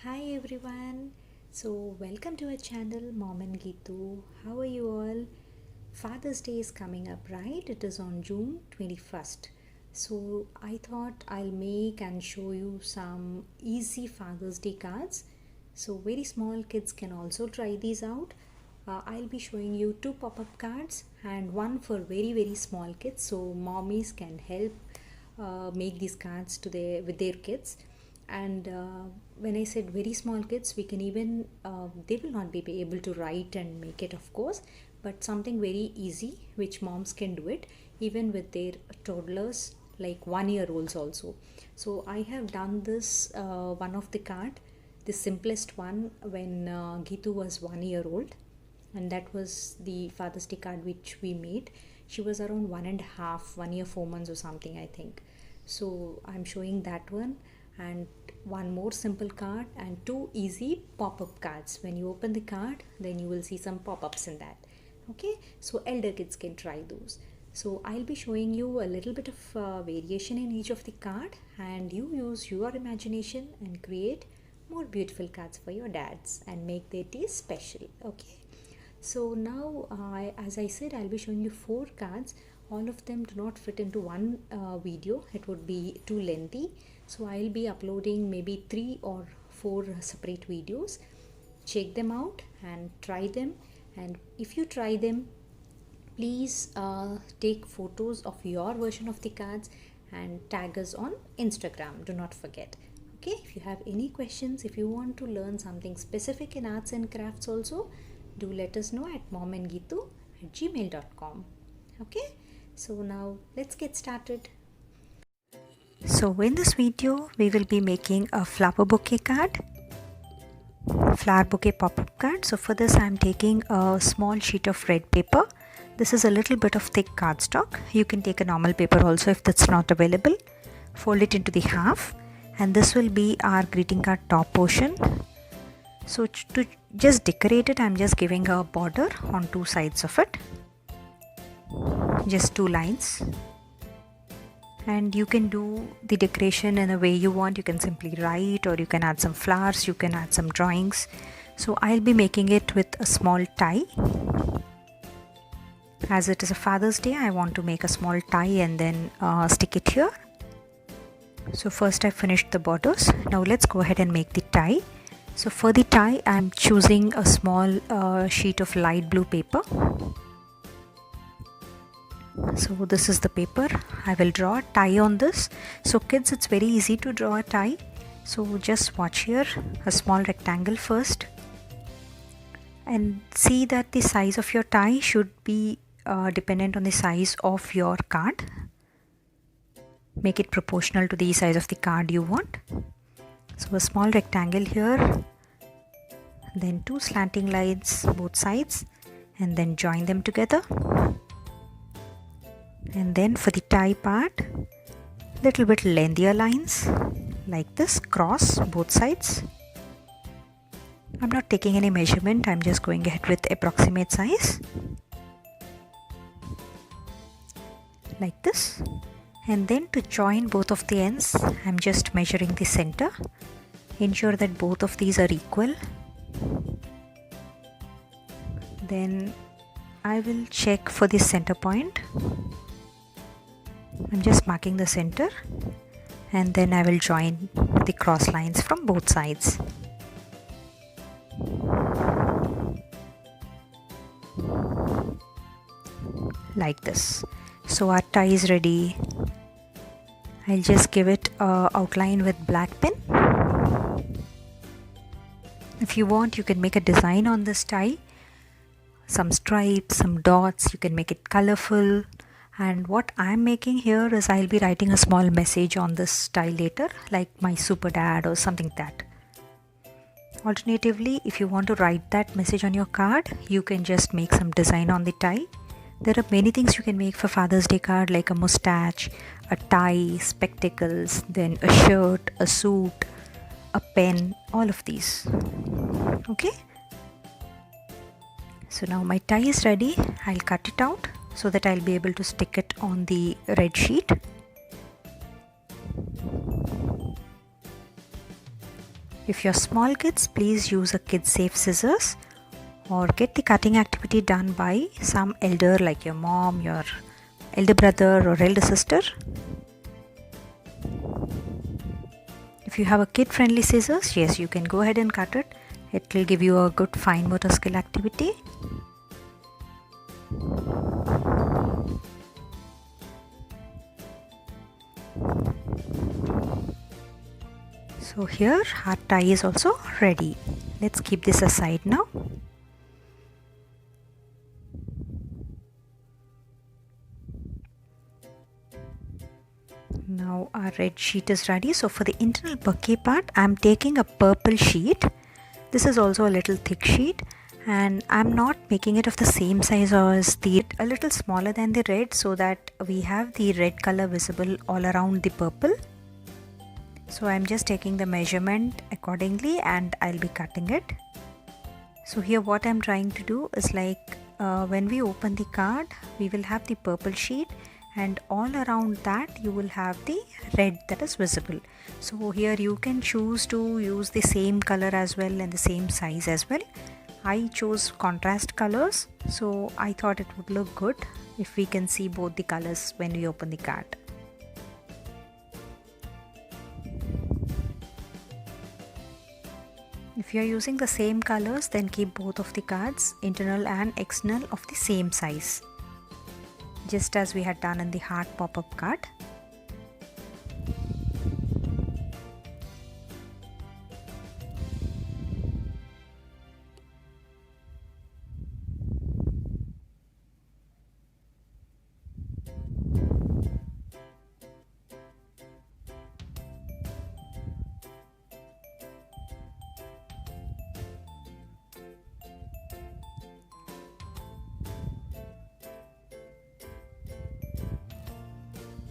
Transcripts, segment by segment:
Hi everyone. So welcome to our channel Mom and Geetu. How are you all? Father's Day is coming up, right? It is on June 21st. So I thought I'll make and show you some easy Father's Day cards. So very small kids can also try these out. I'll be showing you two pop-up cards and one for very small kids, so mommies can help make these cards to with their kids. And when I said very small kids, we can even they will not be able to write and make it, of course, but something very easy which moms can do it even with their toddlers, like 1 year olds also. So I have done this one of the card, the simplest one, when Gitu was 1 year old, and that was the Father's Day card which we made. She was around 1.5, 1 year 4 months or something, I think. So I'm showing that one, and one more simple card and two easy pop-up cards. When you open the card, then you will see some pop-ups in that. Okay, so elder kids can try those. So I'll be showing you a little bit of variation in each of the card, and you use your imagination and create more beautiful cards for your dads and make their day special. Okay, so now as I said, I'll be showing you four cards. All of them do not fit into one video, it would be too lengthy, so I'll be uploading maybe 3 or 4 separate videos. Check them out and try them, and if you try them, please take photos of your version of the cards and tag us on Instagram. Do not forget. Okay, if you have any questions, if you want to learn something specific in arts and crafts also, do let us know at momandgeetu@gmail.com. Okay, so now let's get started. So in this video we will be making a flower bouquet pop-up card. So for this I'm taking a small sheet of red paper. This is a little bit of thick cardstock. You can take a normal paper also if that's not available. Fold it into the half, and this will be our greeting card top portion. So to just decorate it, I'm just giving a border on two sides of it, just 2 lines. And you can do the decoration in a way you want. You can simply write, or you can add some flowers, you can add some drawings. So I'll be making it with a small tie. As it is a Father's Day, I want to make a small tie and then stick it here. So first I finished the borders. Now let's go ahead and make the tie. So for the tie, I'm choosing a small sheet of light blue paper. So this is the paper. I will draw a tie on this. So kids, it's very easy to draw a tie. So just watch here, a small rectangle first, and see that the size of your tie should be dependent on the size of your card. Make it proportional to the size of the card you want. So a small rectangle here, then 2 slanting lines both sides, and then join them together. And then for the tie part, little bit lengthier lines like this, cross both sides. I'm not taking any measurement, I'm just going ahead with approximate size like this. And then to join both of the ends, I'm just measuring the center. Ensure that both of these are equal. Then I will check for the center point. I'm just marking the center, and then I will join the cross lines from both sides. Like this. So our tie is ready. I'll just give it a outline with black pen. If you want, you can make a design on this tie. Some stripes, some dots, you can make it colorful. And what I'm making here is I'll be writing a small message on this tie later, like my super dad or something like that. Alternatively, if you want to write that message on your card, you can just make some design on the tie. There are many things you can make for Father's Day card, like a mustache, a tie, spectacles, then a shirt, a suit, a pen, all of these. Okay. So now my tie is ready. I'll cut it out so that I'll be able to stick it on the red sheet. If you're small kids, please use a kid safe scissors or get the cutting activity done by some elder like your mom, your elder brother or elder sister. If you have a kid friendly scissors, yes, you can go ahead and cut it. It will give you a good fine motor skill activity. So here our tie is also ready. Let's keep this aside now. Now our red sheet is ready. So for the internal bouquet part, I'm taking a purple sheet. This is also a little thick sheet, and I'm not making it of the same size as a little smaller than the red, so that we have the red color visible all around the purple. So I'm just taking the measurement accordingly and I'll be cutting it. So here what I'm trying to do is like when we open the card, we will have the purple sheet, and all around that you will have the red that is visible. So here you can choose to use the same color as well and the same size as well. I chose contrast colors, so I thought it would look good if we can see both the colors when we open the card. If you are using the same colors, then keep both of the cards, internal and external, of the same size, just as we had done in the heart pop-up card.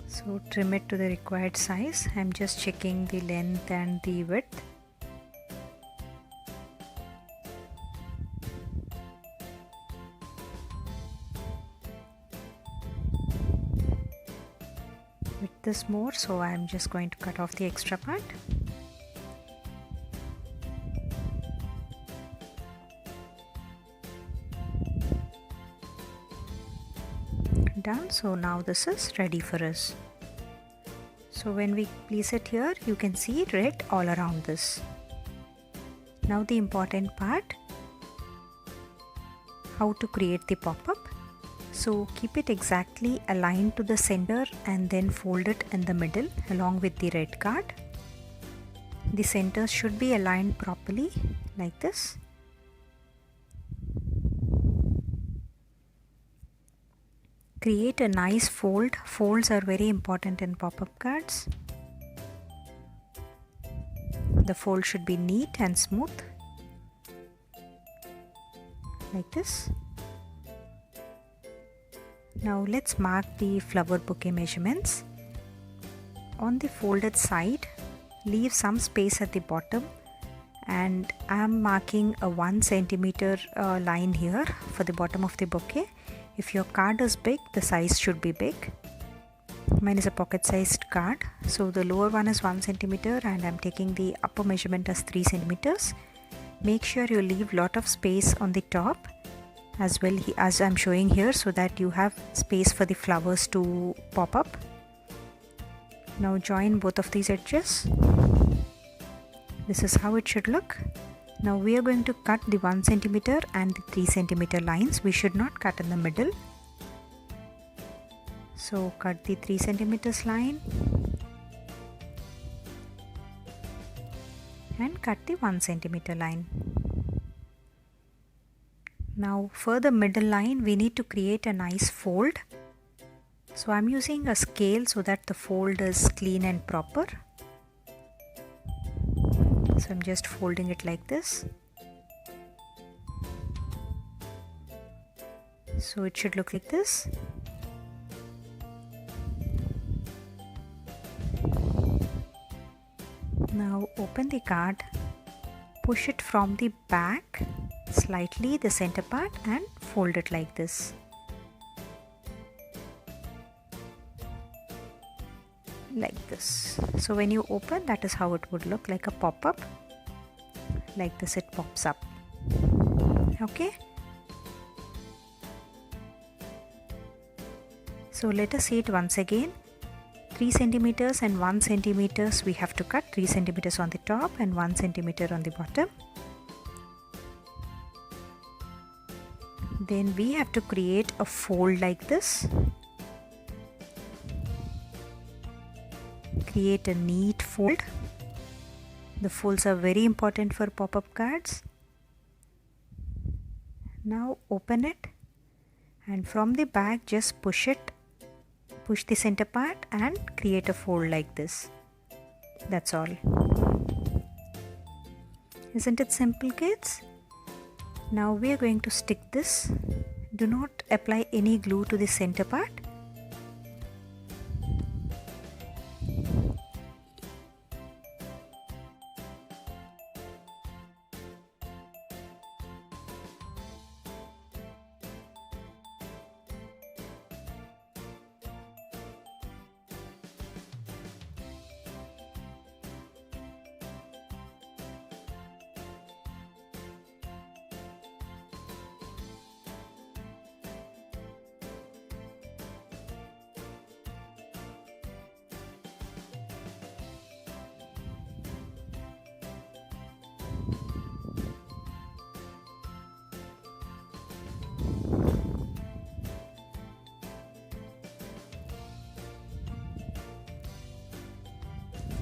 So trim it to the required size. I'm just checking the length and the width. Width is more, so I'm just going to cut off the extra part. Done. So now this is ready for us. So when we place it here, you can see red all around this. Now the important part, how to create the pop-up. So keep it exactly aligned to the center and then fold it in the middle along with the red card. The centers should be aligned properly like this. Create a nice fold. Folds are very important in pop-up cards. The fold should be neat and smooth, like this. Now let's mark the flower bouquet measurements. On the folded side, leave some space at the bottom, and I am marking a 1 centimeter line here for the bottom of the bouquet. If your card is big, the size should be big. Mine is a pocket sized card, so the lower one is 1 centimeter and I'm taking the upper measurement as 3 centimeters. Make sure you leave lot of space on the top as well as I'm showing here, so that you have space for the flowers to pop up. Now join both of these edges. This is how it should look. Now we are going to cut the 1 centimeter and the 3 centimeter lines. We should not cut in the middle. So cut the 3 centimeters line and cut the 1 centimeter line. Now for the middle line, we need to create a nice fold. So I'm using a scale so that the fold is clean and proper. So I'm just folding it like this. So it should look like this. Now open the card, push it from the back slightly, the center part, and fold it like this. Like this. So when you open, that is how it would look, like a pop-up. like this it pops up. Okay, so let us see it once again. 3 centimeters and 1 centimeters we have to cut. 3 centimeters on the top and 1 centimeter on the bottom. Then we have to create a fold like this. Create a neat fold. The folds are very important for pop-up cards. Now open it, and from the back just push the center part and create a fold like this. That's all. Isn't it simple, kids? Now we are going to stick this. Do not apply any glue to the center part.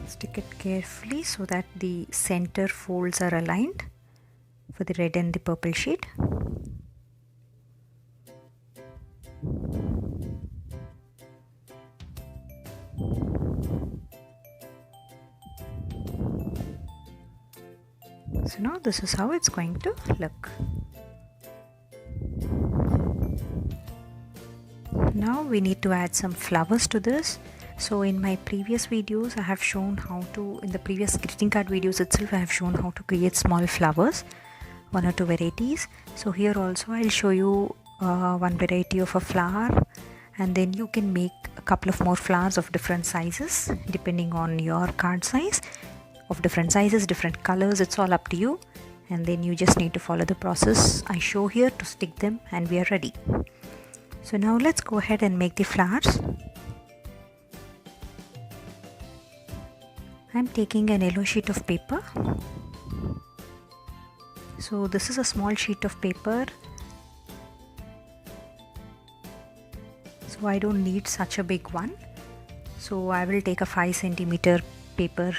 Stick it carefully so that the center folds are aligned for the red and the purple sheet. So now this is how it's going to look. Now we need to add some flowers to this. So in my previous videos I have shown how to, in the previous greeting card videos itself I have shown how to create small flowers, 1 or 2 varieties. So here also I'll show you one variety of a flower, and then you can make a couple of more flowers of different sizes depending on your card size, of different sizes, different colors. It's all up to you, and then you just need to follow the process I show here to stick them, and we are ready. So now let's go ahead and make the flowers. I'm taking an yellow sheet of paper. So this is a small sheet of paper, so I don't need such a big one. So I will take a 5 centimeter paper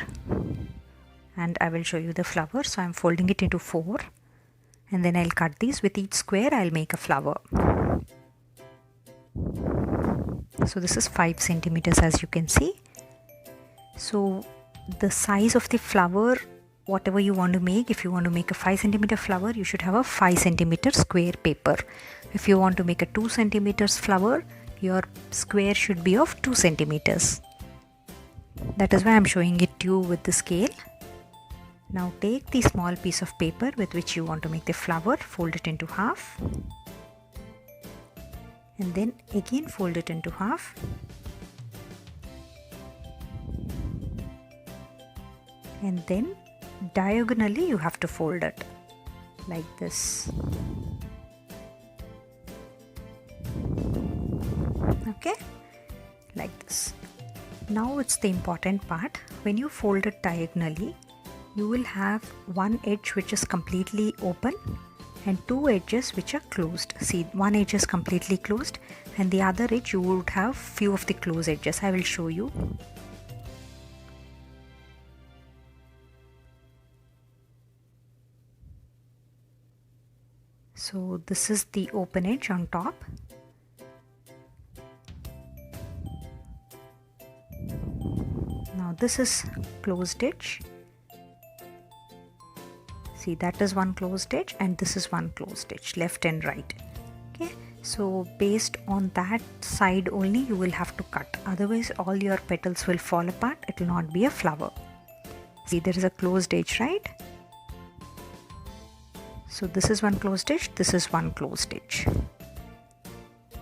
and I will show you the flower. So I'm folding it into 4, and then I'll cut these. With each square I'll make a flower. So this is 5 centimeters as you can see. So the size of the flower, whatever you want to make, if you want to make a 5 centimeter flower, you should have a 5 centimeter square paper. If you want to make a 2 centimeters flower, your square should be of 2 centimeters. That is why I'm showing it to you with the scale. Now take the small piece of paper with which you want to make the flower, fold it into half, and then again fold it into half. And then diagonally you have to fold it like this. Okay, like this. Now it's the important part. When you fold it diagonally, you will have one edge which is completely open and 2 edges which are closed. See, one edge is completely closed and the other edge you would have few of the closed edges. I will show you. So this is the open edge on top. Now this is closed edge. See, that is one closed edge and this is one closed edge, left and right. Okay, so based on that side only you will have to cut, otherwise all your petals will fall apart. It will not be a flower. See, there is a closed edge, right? So this is one closed edge, this is one closed edge.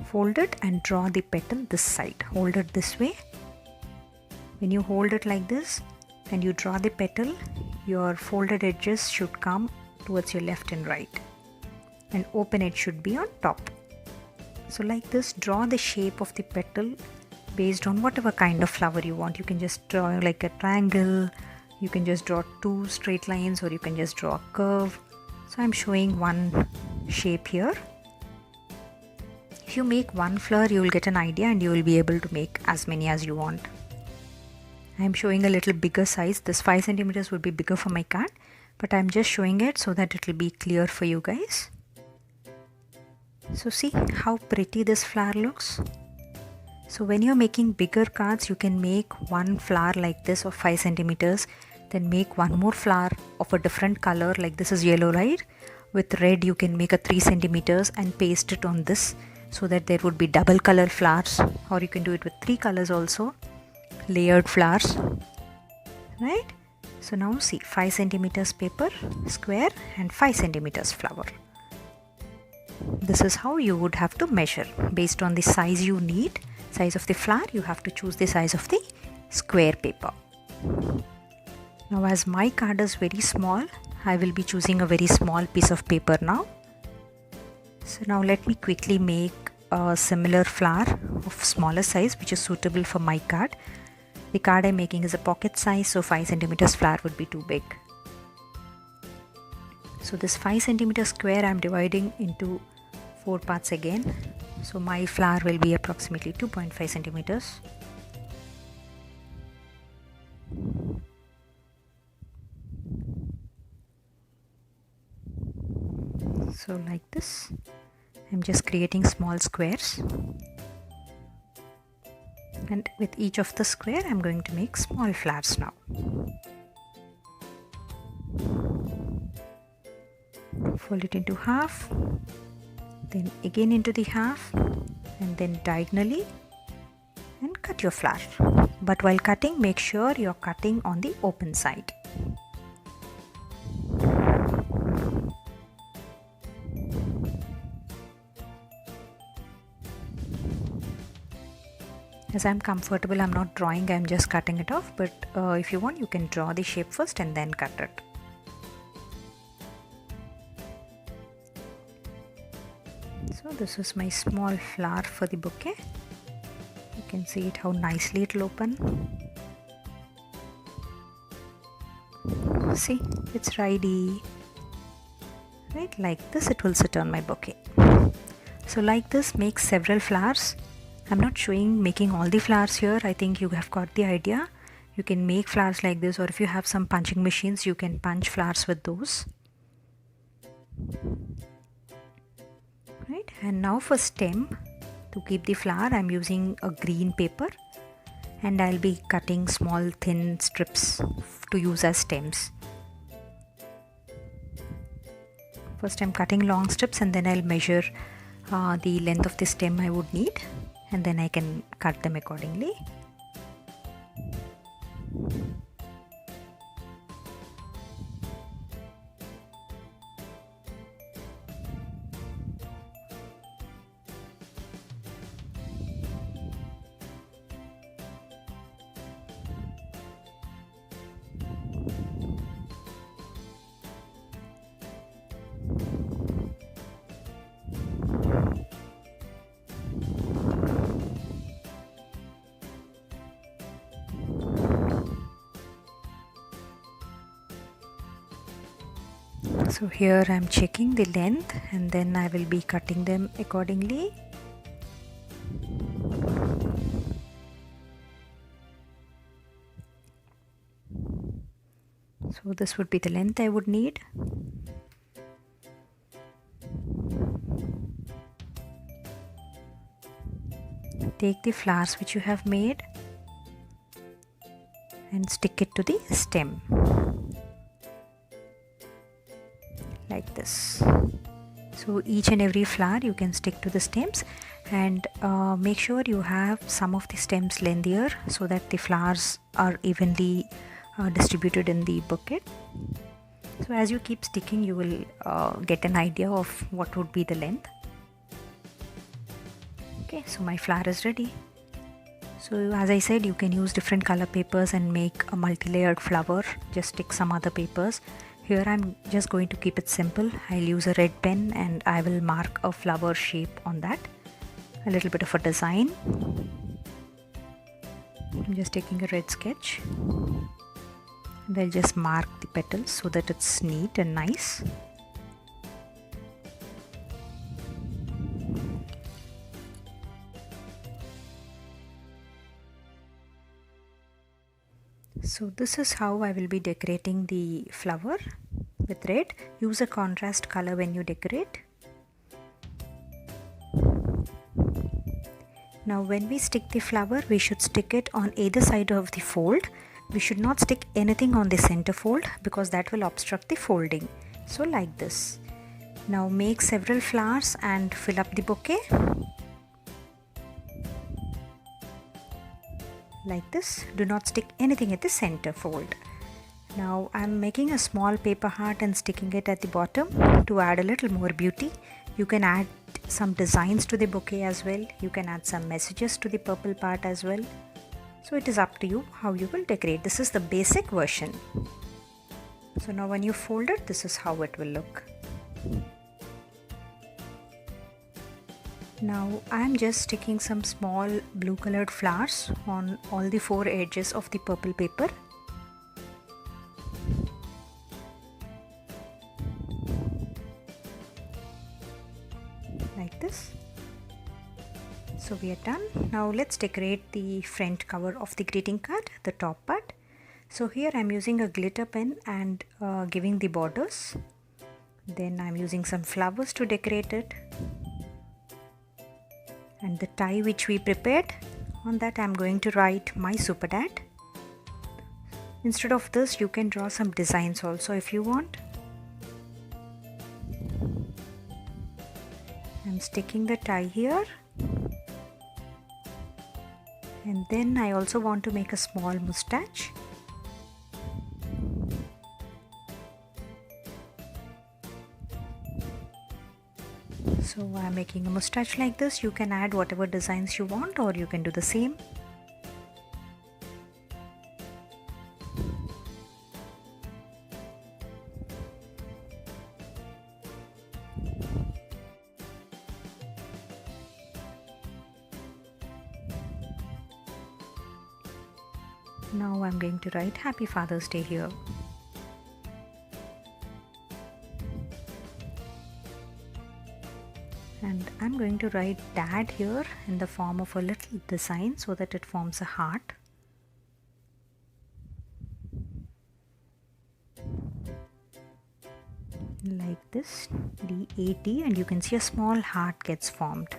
Fold it and draw the petal this side. Hold it this way. When you hold it like this and you draw the petal, your folded edges should come towards your left and right, and open edge should be on top. So like this, draw the shape of the petal based on whatever kind of flower you want. You can just draw like a triangle, you can just draw two straight lines, or you can just draw a curve. So I'm showing one shape here. If you make one flower, you will get an idea and you will be able to make as many as you want. I'm showing a little bigger size. This 5 centimeters would be bigger for my card, but I'm just showing it so that it will be clear for you guys. So see how pretty this flower looks. So when you're making bigger cards, you can make one flower like this of 5 centimeters, then make one more flower of a different color, like this is yellow, right? With red you can make a 3 centimeters and paste it on this, so that there would be double color flowers, or you can do it with 3 colors also, layered flowers, right? So now see, 5 centimeters paper, square, and 5 centimeters flower. This is how you would have to measure based on the size you need. Size of the flower, you have to choose the size of the square paper. Now as my card is very small, I will be choosing a very small piece of paper now. So now let me quickly make a similar flower of smaller size which is suitable for my card. The card I'm making is a pocket size, so 5 centimeters flower would be too big. So this 5 centimeter square I'm dividing into 4 parts again. So my flower will be approximately 2.5 centimeters. So like this, I'm just creating small squares, and with each of the square I'm going to make small flowers now. Fold it into half, then again into the half, and then diagonally, and cut your flower. But while cutting, make sure you're cutting on the open side. As I'm comfortable, I'm not drawing, I'm just cutting it off, but if you want, you can draw the shape first and then cut it. So this is my small flower for the bouquet. You can see it how nicely it will open. See, it's ready. Right, like this it will sit on my bouquet. So like this, make several flowers. I'm not showing making all the flowers here. I think you have got the idea. You can make flowers like this, or if you have some punching machines, you can punch flowers with those. Right, and now for stem, to keep the flower, I'm using a green paper, and I'll be cutting small thin strips to use as stems. First I'm cutting long strips, and then I'll measure the length of the stem I would need, and then I can cut them accordingly. So here I'm checking the length, and then I will be cutting them accordingly. So this would be the length I would need. Take the flowers which you have made and stick it to the stem. Like this. So each and every flower you can stick to the stems, and make sure you have some of the stems lengthier so that the flowers are evenly distributed in the bouquet. So as you keep sticking, you will get an idea of what would be the length. Okay, so my flower is ready. So as I said, you can use different color papers and make a multi-layered flower. Just stick some other papers. Here I'm just going to keep it simple. I'll use a red pen and I will mark a flower shape on that. A little bit of a design. I'm just taking a red sketch and I'll just mark the petals so that it's neat and nice. So this is how I will be decorating the flower with red. Use a contrast color when you decorate. Now when we stick the flower, we should stick it on either side of the fold. We should not stick anything on the center fold because that will obstruct the folding. So like this. Now make several flowers and fill up the bouquet. Like this. Do not stick anything at the center fold. Now I'm making a small paper heart and sticking it at the bottom to add a little more beauty. You can add some designs to the bouquet as well. You can add some messages to the purple part as well. So it is up to you how you will decorate. This is the basic version. So now when you fold it, this is how it will look. Now I'm just sticking some small blue colored flowers on all the four edges of the purple paper. Like this. So we are done. Now let's decorate the front cover of the greeting card, the top part. So here I'm using a glitter pen and giving the borders. Then I'm using some flowers to decorate it. And the tie which we prepared, on that I'm going to write my super dad. Instead of this, you can draw some designs also if you want. I'm sticking the tie here. And then I also want to make a small mustache. So I'm making a mustache like this. You can add whatever designs you want or you can do the same. Now I'm going to write Happy Father's Day here. And I'm going to write dad here in the form of a little design so that it forms a heart. Like this, D-A-T, and you can see a small heart gets formed.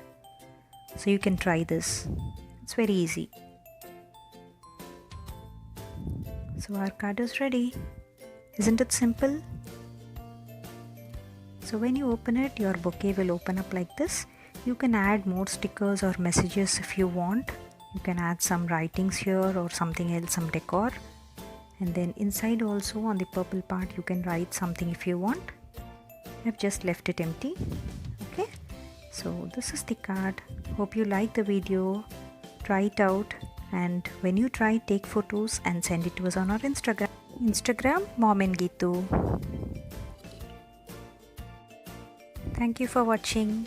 So you can try this. It's very easy. So our card is ready. Isn't it simple? So when you open it, your bouquet will open up like this. You can add more stickers or messages if you want. You can add some writings here or something else, some decor. And then inside also on the purple part, you can write something if you want. I've just left it empty. Okay. So this is the card. Hope you like the video. Try it out. And when you try, take photos and send it to us on our Instagram, Mom and Geetu. Thank you for watching.